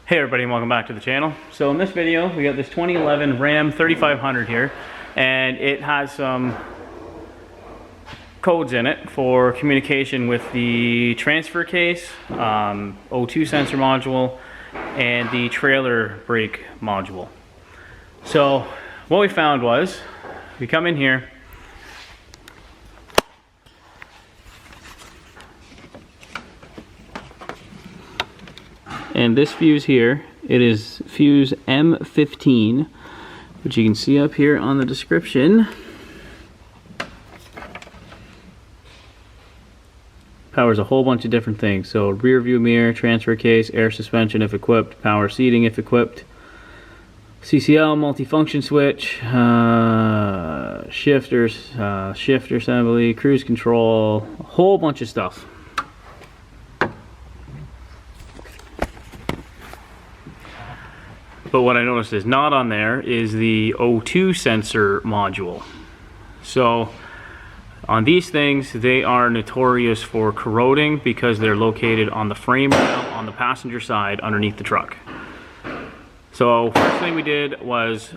Hey everybody, and welcome back to the channel. So in this video, we got this 2011 Ram 3500 here, and it has some codes in it for communication with the transfer case, O2 sensor module, and the trailer brake module. So what we found was, we come in here, and this fuse here, it is fuse M15, which you can see up here on the description. Powers a whole bunch of different things. So rear view mirror, transfer case, air suspension if equipped, power seating if equipped, CCL, multifunction switch, shift assembly, cruise control, a whole bunch of stuff. But what I noticed is not on there is the O2 sensor module. So on these things, they are notorious for corroding because they're located on the frame rail on the passenger side underneath the truck. So first thing we did was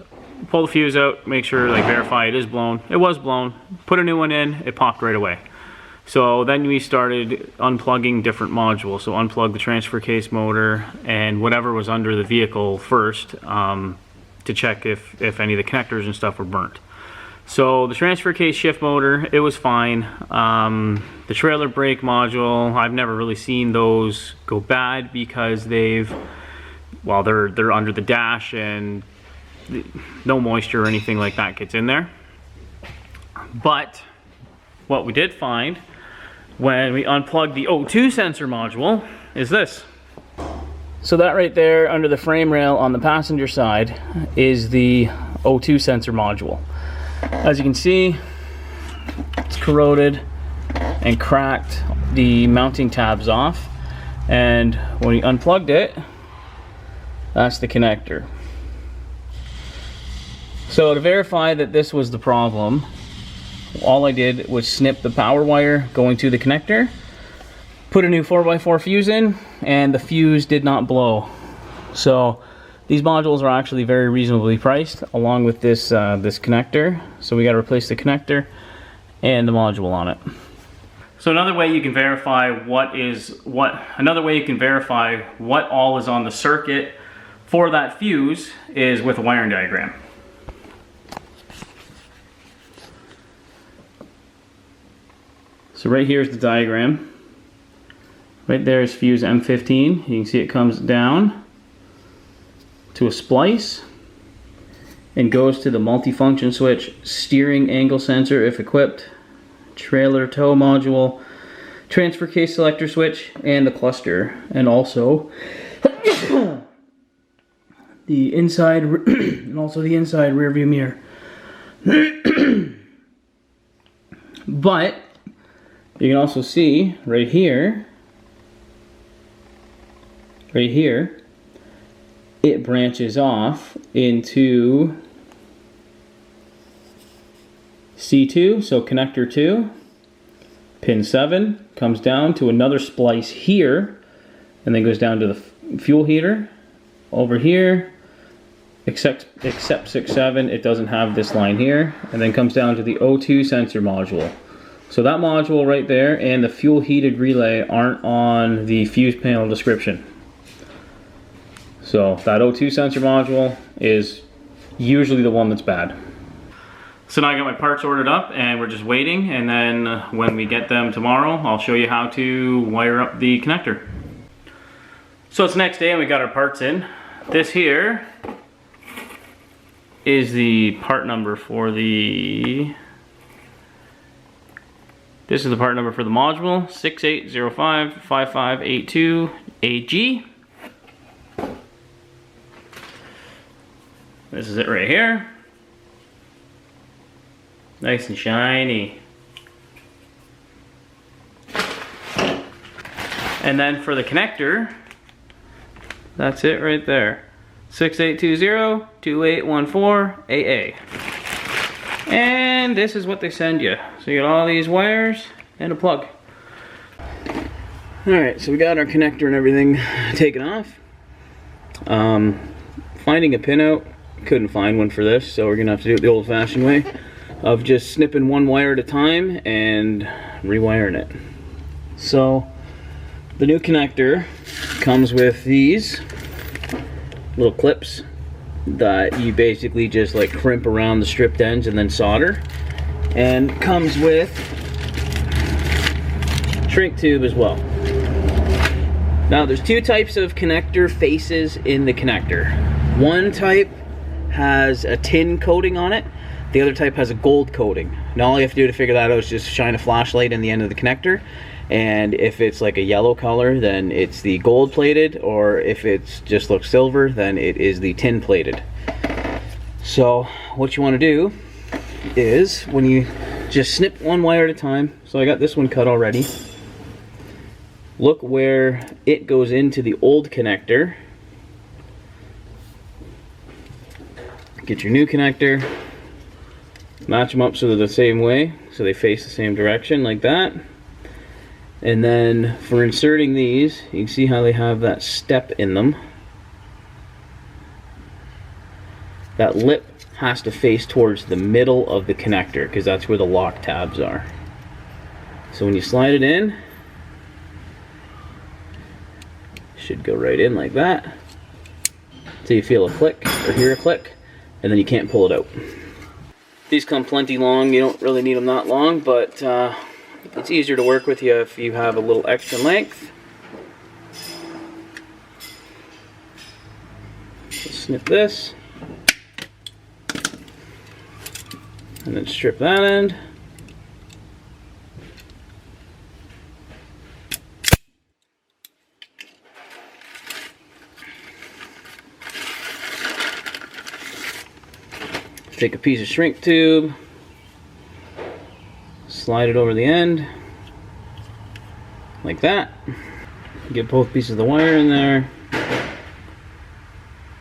pull the fuse out, make sure, verify it is blown. It was blown. Put a new one in, it popped right away. So then we started unplugging different modules. So unplug the transfer case motor and whatever was under the vehicle first, to check if any of the connectors and stuff were burnt. So the transfer case shift motor, it was fine. The trailer brake module, I've never really seen those go bad because they're under the dash and no moisture or anything like that gets in there. But what we did find when we unplugged the O2 sensor module is this. So that right there under the frame rail on the passenger side is the O2 sensor module. As you can see, it's corroded and cracked the mounting tabs off, and when we unplugged it, that's the connector. So to verify that this was the problem, all I did was snip the power wire going to the connector, put a new 4x4 fuse in, and the fuse did not blow. So these modules are actually very reasonably priced, along with this this connector. So we got to replace the connector and the module on it. So another way you can verify what all is on the circuit for that fuse is with a wiring diagram. So right here is the diagram. Right there is fuse M15. You can see it comes down to a splice and goes to the multifunction switch, steering angle sensor if equipped, trailer tow module, transfer case selector switch, and the cluster, and also the inside rear view mirror. But you can also see right here, it branches off into C2, so connector 2, pin 7, comes down to another splice here, and then goes down to the fuel heater. Over here, except 6.7, it doesn't have this line here, and then comes down to the O2 sensor module. So that module right there and the fuel heated relay aren't on the fuse panel description. So that O2 sensor module is usually the one that's bad. So now I got my parts ordered up and we're just waiting, and then when we get them tomorrow, I'll show you how to wire up the connector. So it's the next day and we got our parts in. This here is the part number for the... This is the part number for the module, 68055582AG. This is it right here. Nice and shiny. And then for the connector, that's it right there. 68202814AA. And this is what they send you. So you got all these wires and a plug. Alright, so we got our connector and everything taken off. Finding a pinout, couldn't find one for this, so we're gonna have to do it the old-fashioned way of just snipping one wire at a time and rewiring it. So the new connector comes with these little clips that you basically just like crimp around the stripped ends and then solder, and comes with shrink tube as well. Now there's two types of connector faces in the connector. One type has a tin coating on it, the other type has a gold coating. Now all you have to do to figure that out is just shine a flashlight in the end of the connector, and if it's like a yellow color, then it's the gold plated, or if it's just looks silver, then it is the tin plated. So what you want to do is, when you just snip one wire at a time, so I got this one cut already, look where it goes into the old connector, get your new connector, match them up so they're the same way, so they face the same direction like that. And then for inserting these, you can see how they have that step in them. That lip has to face towards the middle of the connector because that's where the lock tabs are. So when you slide it in, it should go right in like that. So you feel a click or hear a click, and then you can't pull it out. These come plenty long. You don't really need them that long, but it's easier to work with you if you have a little extra length. Just snip this, and then strip that end. Take a piece of shrink tube, slide it over the end like that, get both pieces of the wire in there,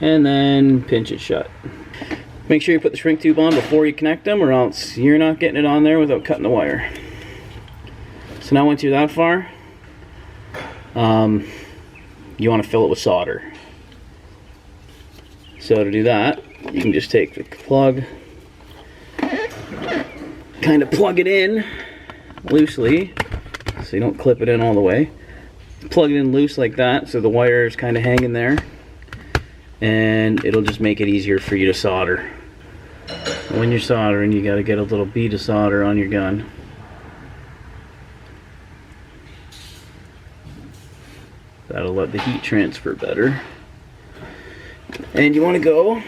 and then pinch it shut. Make sure you put the shrink tube on before you connect them, or else you're not getting it on there without cutting the wire. So now once you're that far, you want to fill it with solder. So to do that, you can just take the plug, kind of plug it in loosely, so you don't clip it in all the way. Plug it in loose like that, so the wire is kind of hanging there, and it'll just make it easier for you to solder. When you're soldering, you got to get a little bead of solder on your gun. That'll let the heat transfer better. And you want to go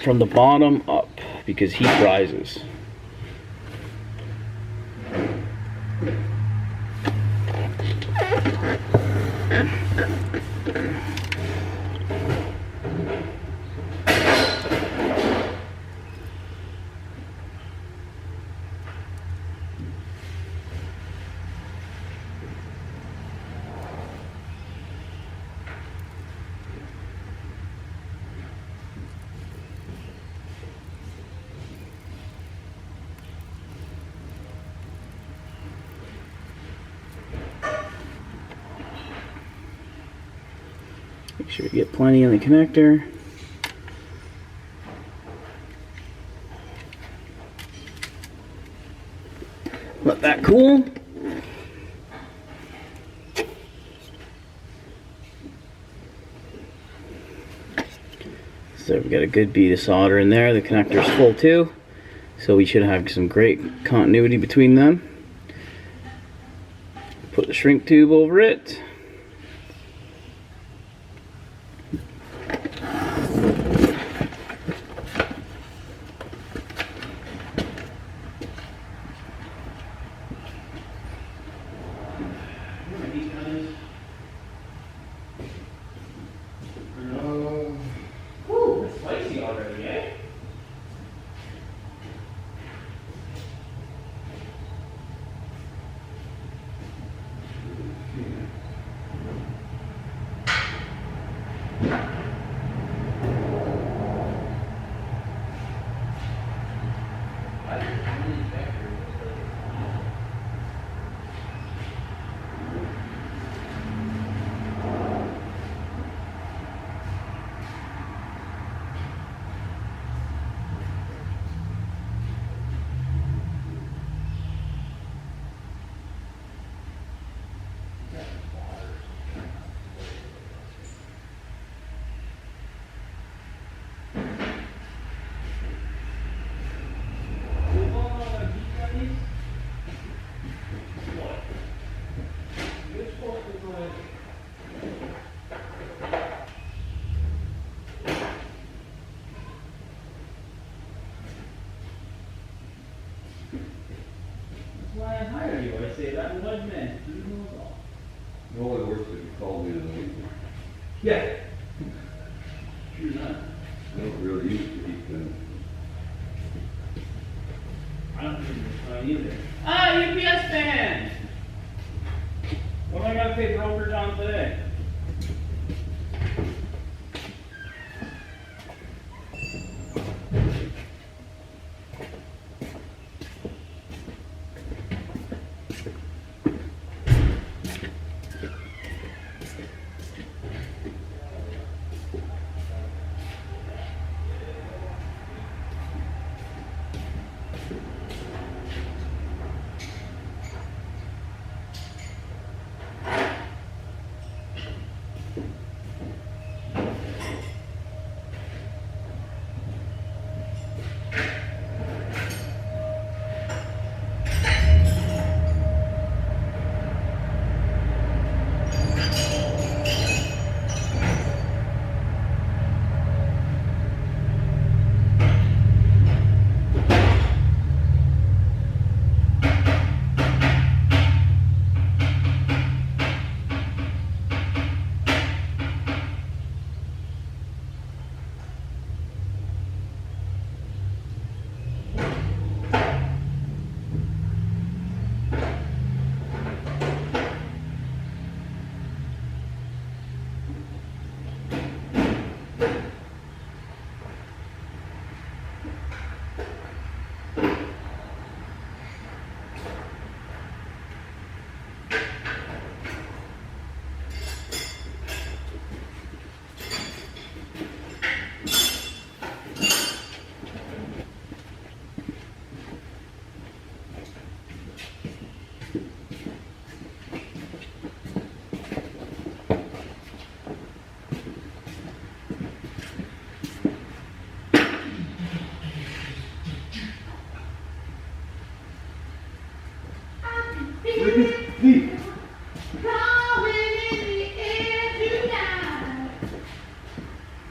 from the bottom up because heat rises. Make sure you get plenty in the connector. Let that cool. So we've got a good bead of solder in there. The connector's full too, so we should have some great continuity between them. Put the shrink tube over it. say that in Woodman. He knows all. No, it works if you call me in the weekend. Yeah. Sure not. I don't really use the weekend. I don't think it's fine either. Ah, UPS van! What am I gonna pay brokerage on today?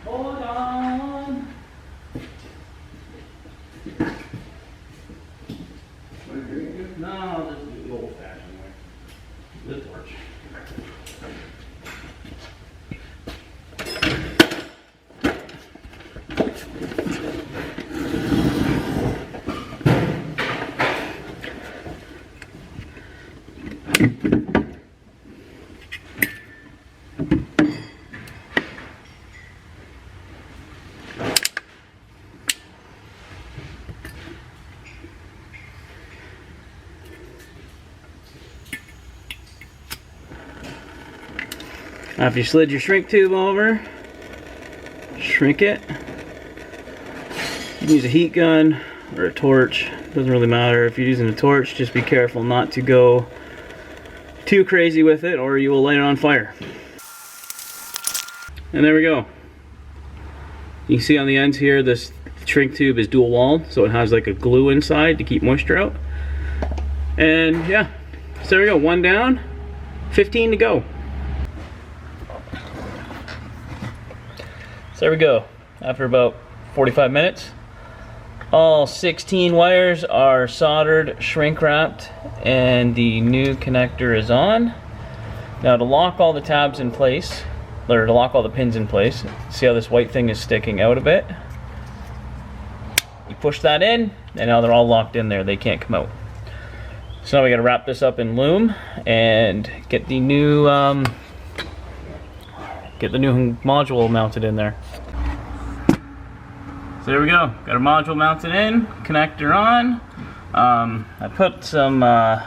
Hold on. No, I'll just do the old-fashioned way. The torch. Now if you slid your shrink tube over, shrink it. You can use a heat gun or a torch, doesn't really matter. If you're using a torch, just be careful not to go too crazy with it or you will light it on fire. And there we go. You can see on the ends here, this shrink tube is dual walled, so it has like a glue inside to keep moisture out. And yeah, so there we go, 1 down, 15 to go. So there we go, after about 45 minutes. All 16 wires are soldered, shrink wrapped, and the new connector is on. Now to lock all the tabs in place, or to lock all the pins in place, see how this white thing is sticking out a bit? You push that in, and now they're all locked in there, they can't come out. So now we gotta wrap this up in loom and get the new module mounted in there. So there we go, got our module mounted in, connector on. I put some the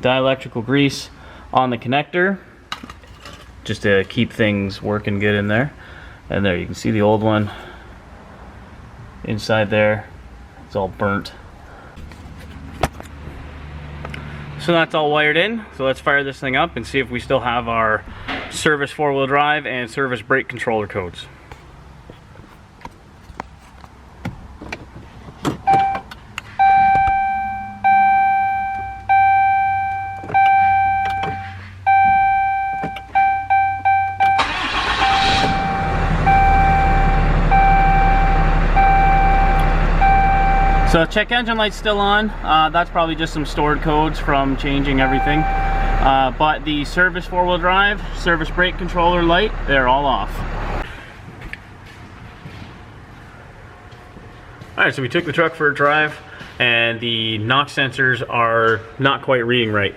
dielectrical grease on the connector just to keep things working good in there. And there you can see the old one inside there, it's all burnt. So that's all wired in, so let's fire this thing up and see if we still have our service 4-wheel drive and service brake controller codes. So check engine light's still on. That's probably just some stored codes from changing everything. But the service four-wheel drive, service brake controller light, they're all off. Alright, so we took the truck for a drive, and the NOx sensors are not quite reading right.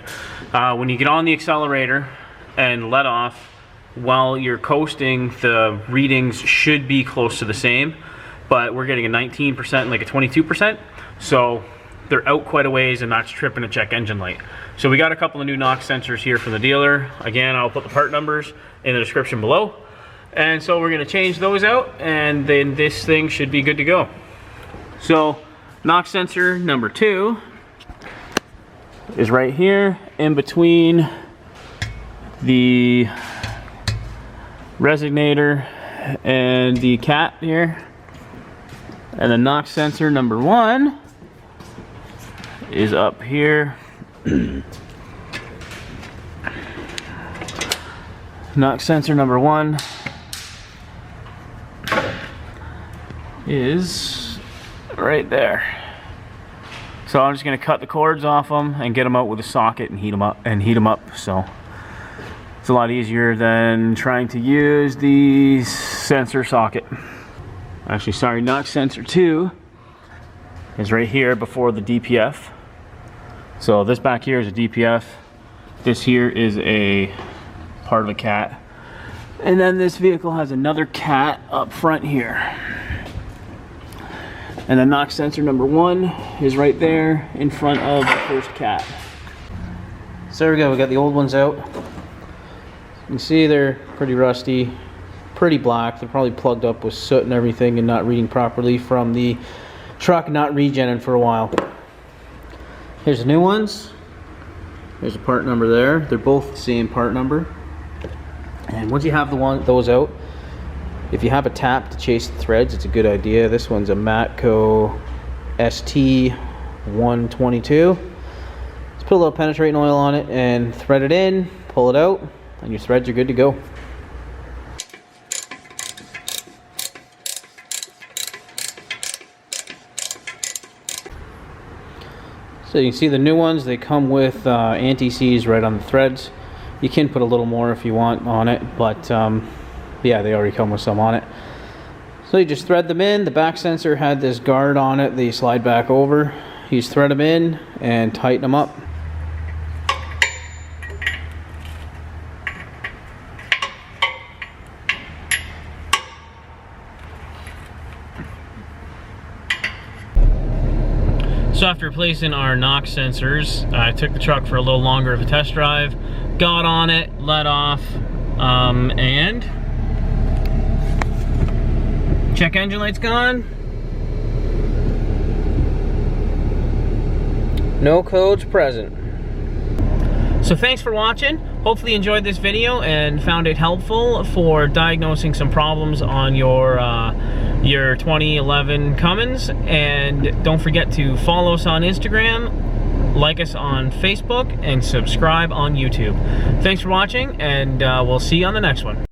When you get on the accelerator and let off, while you're coasting, the readings should be close to the same, but we're getting a 19% and like a 22%, so they're out quite a ways, and that's tripping a check engine light. So we got a couple of new NOx sensors here from the dealer. Again, I'll put the part numbers in the description below. And so we're gonna change those out, and then this thing should be good to go. So NOx sensor number 2 is right here in between the resonator and the cat here. And the NOx sensor number 1 is up here. NOx sensor number 1 is right there. So I'm just going to cut the cords off them and get them out with a socket and heat them up. So it's a lot easier than trying to use the sensor socket. Actually, sorry, NOx sensor 2 is right here before the DPF. So this back here is a DPF. This here is a part of a cat. And then this vehicle has another cat up front here. And the NOx sensor number 1 is right there in front of the first cat. So there we go, we got the old ones out. You can see they're pretty rusty, pretty black. They're probably plugged up with soot and everything and not reading properly from the truck not regenning for a while. Here's the new ones. There's a part number there. They're both the same part number. And once you have those out, if you have a tap to chase the threads, it's a good idea. This one's a Matco ST122. Let's put a little penetrating oil on it and thread it in, pull it out, and your threads are good to go. So you can see the new ones, they come with anti-seize right on the threads. You can put a little more if you want on it, but yeah, they already come with some on it. So you just thread them in. The back sensor had this guard on it that you slide back over. You just thread them in and tighten them up. So after replacing our NOx sensors, I took the truck for a little longer of a test drive, got on it, let off, and check engine light's gone. No codes present. So thanks for watching. Hopefully you enjoyed this video and found it helpful for diagnosing some problems on your 2011 Cummins. And don't forget to follow us on Instagram, like us on Facebook, and subscribe on YouTube. Thanks for watching, and we'll see you on the next one.